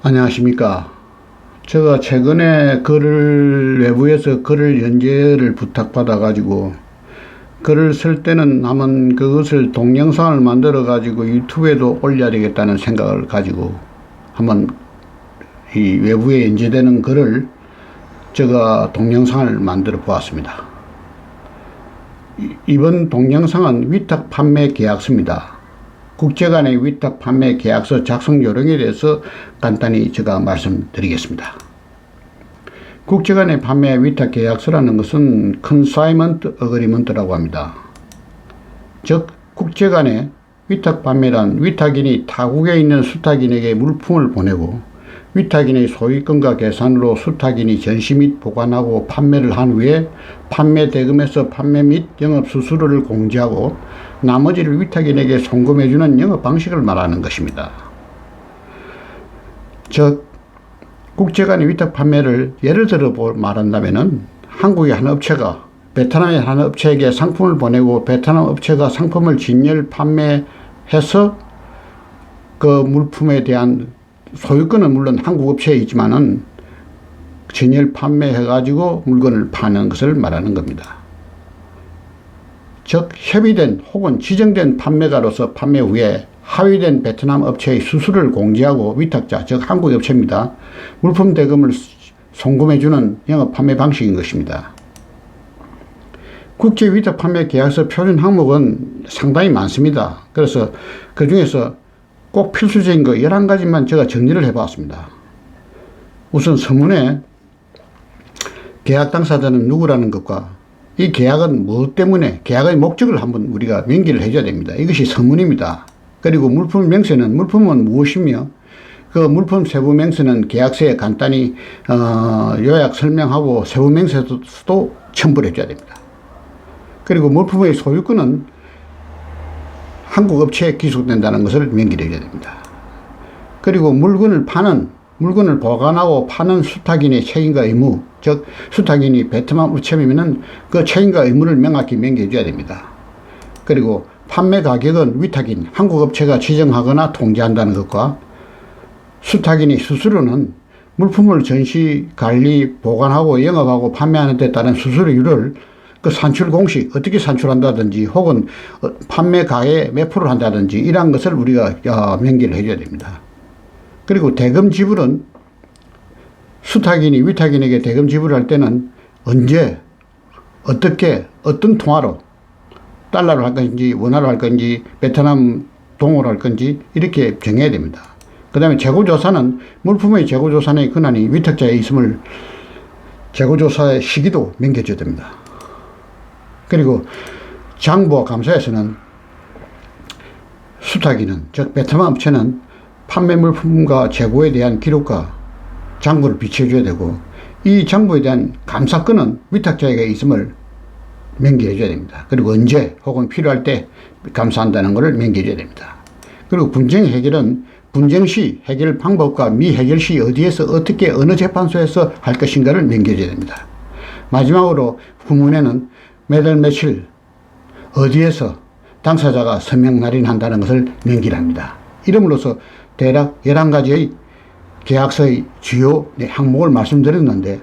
안녕하십니까. 제가 최근에 외부에서 글을 연재를 부탁받아 가지고 글을 쓸 때는 한번 그것을 동영상을 만들어 가지고 유튜브에도 올려야 되겠다는 생각을 가지고 한번 이 외부에 연재되는 글을 제가 동영상을 만들어 보았습니다. 이번 동영상은 위탁 판매 계약서입니다. 국제 간의 위탁 판매 계약서 작성 요령에 대해서 간단히 제가 말씀드리겠습니다. 국제 간의 판매 위탁 계약서라는 것은 Consignment Agreement라고 합니다. 즉 국제 간의 위탁 판매란 위탁인이 타국에 있는 수탁인에게 물품을 보내고 위탁인의 소유권과 계산으로 수탁인이 전시 및 보관하고 판매를 한 후에 판매 대금에서 판매 및 영업 수수료를 공제하고 나머지를 위탁인에게 송금해주는 영업 방식을 말하는 것입니다. 즉 국제 간의 위탁 판매를 예를 들어 말한다면 한국의 한 업체가 베트남의 한 업체에게 상품을 보내고 베트남 업체가 상품을 진열 판매해서 그 물품에 대한 소유권은 물론 한국 업체에 있지만은 진열 판매해 가지고 물건을 파는 것을 말하는 겁니다. 즉 협의된 혹은 지정된 판매가로서 판매 후에 하위된 베트남 업체의 수수료를 공제하고 위탁자 즉 한국 업체입니다. 물품 대금을 송금해주는 영업 판매 방식인 것입니다. 국제 위탁 판매 계약서 표준 항목은 상당히 많습니다. 그래서 그 중에서 꼭 필수적인 거 11가지만 제가 정리를 해봤습니다. 우선 서문에 계약 당사자는 누구라는 것과 이 계약은 무엇 때문에 계약의 목적을 한번 우리가 명기를 해줘야 됩니다. 이것이 서문입니다. 그리고 물품 명세는 물품은 무엇이며 그 물품 세부 명세는 계약서에 간단히 요약 설명하고 세부 명세도 첨부를 해줘야 됩니다. 그리고 물품의 소유권은 한국 업체에 기속된다는 것을 명기를 해야 됩니다. 그리고 물건을 보관하고 파는 수탁인의 책임과 의무, 즉 수탁인이 베트남 업체이면 그 책임과 의무를 명확히 명기해 줘야 됩니다. 그리고 판매 가격은 위탁인, 한국 업체가 지정하거나 통제한다는 것과 수탁인의 수수료는 물품을 전시, 관리, 보관하고 영업하고 판매하는 데 따른 수수료율을 그 산출 공식 어떻게 산출한다든지 혹은 판매 가액 몇 프로를 한다든지 이러한 것을 우리가 명기를 해줘야 됩니다. 그리고 대금 지불은 수탁인이 위탁인에게 대금 지불할 때는 언제 어떻게 어떤 통화로 달러로 할 건지 원화로 할 건지 베트남 동으로 할 건지 이렇게 정해야 됩니다. 그 다음에 재고조사는 물품의 재고조사의 권한이 위탁자에 있음을 재고조사의 시기도 명기해줘야 됩니다. 그리고 장부와 감사에서는 수탁인은 즉 베트남 업체는 판매 물품과 재고에 대한 기록과 장부를 비춰줘야 되고 이 장부에 대한 감사권은 위탁자에게 있음을 명기해 줘야 됩니다. 그리고 언제 혹은 필요할 때 감사한다는 것을 명기해 줘야 됩니다. 그리고 분쟁 해결은 분쟁 시 해결 방법과 미해결 시 어디에서 어떻게 어느 재판소에서 할 것인가를 명기해 줘야 됩니다. 마지막으로 후문에는 매달 며칠 어디에서 당사자가 서명 날인한다는 것을 명기를 합니다. 이름으로써 대략 11가지의 계약서의 주요 항목을 말씀드렸는데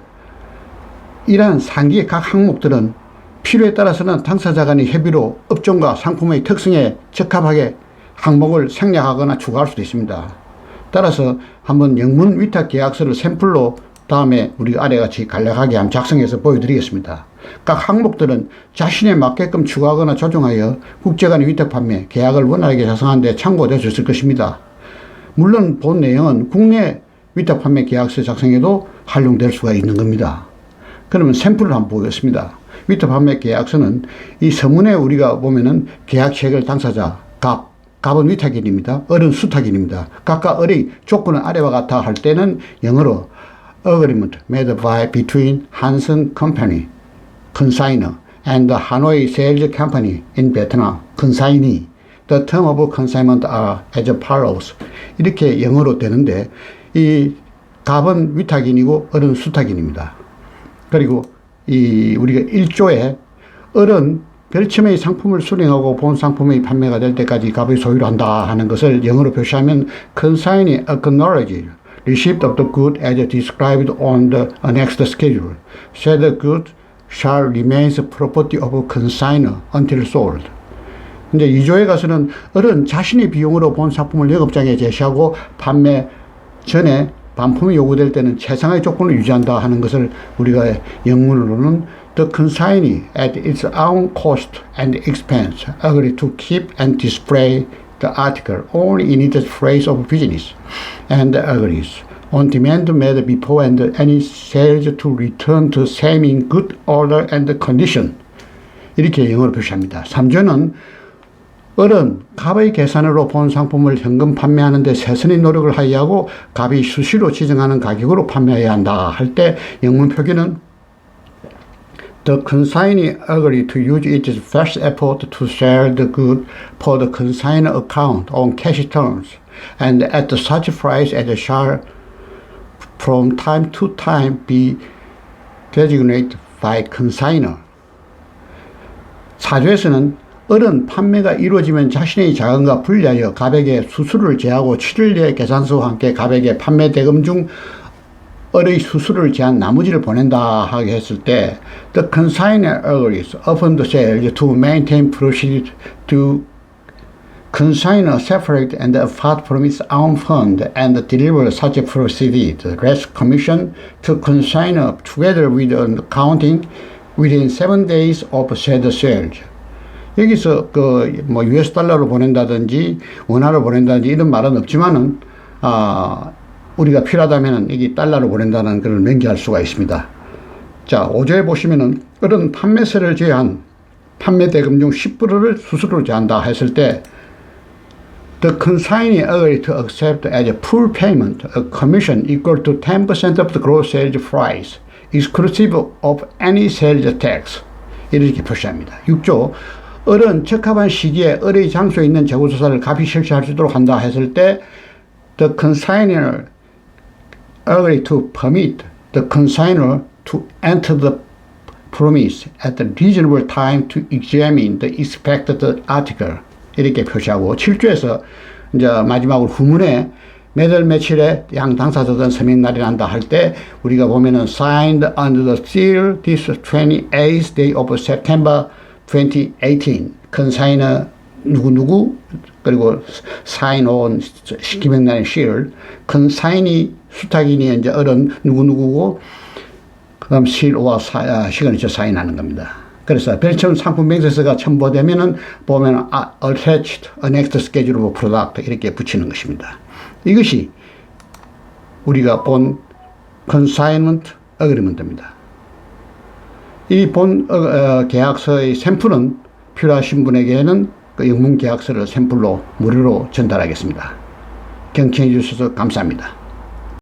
이러한 상기의 각 항목들은 필요에 따라서는 당사자 간의 협의로 업종과 상품의 특성에 적합하게 항목을 생략하거나 추가할 수도 있습니다. 따라서 한번 영문 위탁 계약서를 샘플로 다음에 우리 아래같이 간략하게 한번 작성해서 보여드리겠습니다. 각 항목들은 자신에 맞게끔 추가하거나 조정하여 국제 간의 위탁 판매 계약을 원활하게 작성하는 데 참고될 수 있을 것입니다. 물론 본 내용은 국내 위탁 판매 계약서 작성에도 활용될 수가 있는 겁니다. 그러면 샘플을 한번 보겠습니다. 위탁 판매 계약서는 이 서문에 우리가 보면은 계약 체결 당사자 갑은 위탁인입니다. 을은 수탁인입니다. 각각 을의 조건은 아래와 같아 할 때는 영어로 Agreement made by between Hansen Company, consignor, and the Hanoi Sales Company in Vietnam, consignee. The term of consignment are as follows. 이렇게 영어로 되는데 이 갑은 위탁인이고 을은 수탁인입니다. 그리고 우리가 1조에 을은 별첨의 상품을 수령하고 본 상품의 판매가 될 때까지 갑의 소유를 한다 하는 것을 영어로 표시하면 consignee acknowledge receipt of the good as described on the annexed schedule. Said good shall remain property of consignor until sold. 이제 2조에 가서는 을은 자신의 비용으로 본 상품을 영업장에 제시하고 판매 전에 반품이 요구될 때는 최상의 조건을 유지한다 하는 것을 우리가 영문으로는 the consignee at its own cost and expense agree to keep and display the article only in its place of business and agrees on demand made before and any sales to return to same in good order and condition. 이렇게 영어로 표시합니다. 3조는 을은 갑의 계산으로 본 상품을 현금 판매하는 데 최선의 노력을 하여하고 갑이 수시로 지정하는 가격으로 판매해야 한다 할 때 영문 표기는 The consignee agreed to use its best effort to sell the good for the consignor account on cash terms and at such price as shall from time to time be designated by consignor. 4조에서는 을은 판매가 이루어지면 자신의 자금과 분리하여 갑에게 수수료를 제하고 7일내 계산서와 함께 갑에게 판매 대금 중 을의 수수료를 제한 나머지를 보낸다 하게 했을 때 The consignor agrees upon the sale to maintain proceeds to consignor separate and apart from its own fund and deliver such proceeds, the rest commission to consignor together with an accounting within 7 days of said sales. 여기서 뭐 US 달러로 보낸다든지 원화로 보낸다든지 이런 말은 없지만은 우리가 필요하다면은 여기 달러로 보낸다는 걸 명기할 수가 있습니다. 자, 5조에 보시면은 을은 판매세를 제한 판매 대금 중 10%를 수수료로 제한다 했을 때 The consignee agreed to accept as a full payment a commission equal to 10% of the gross sales price exclusive of any sales tax. 이렇게 표시합니다. 6조 을은 적합한 시기에 을의 장소에 있는 재고조사를 갑이 실시할 수 있도록 한다 했을 때 The consignor agreed to permit the consignor to enter the premise at a reasonable time to examine the expected article. 이렇게 표시하고 7조에서 이제 마지막으로 후문에 매달 며칠에 양 당사자든 서명날이 난다 할 때 우리가 보면은 signed under the seal this 28th day of September 2018 consignor 누구누구 그리고 sign on 기명란의 seal consignee 수탁인이 이제 을은 누구누구고 그다음 seal와 시간이 사인하는 겁니다. 그래서 별첨 상품 명세서가 첨부되면은 보면 attached annexed schedule of product 이렇게 붙이는 것입니다. 이것이 우리가 본 consignment agreement입니다. 이 본 계약서의 샘플은 필요하신 분에게는 그 영문 계약서를 샘플로 무료로 전달하겠습니다. 경청해 주셔서 감사합니다.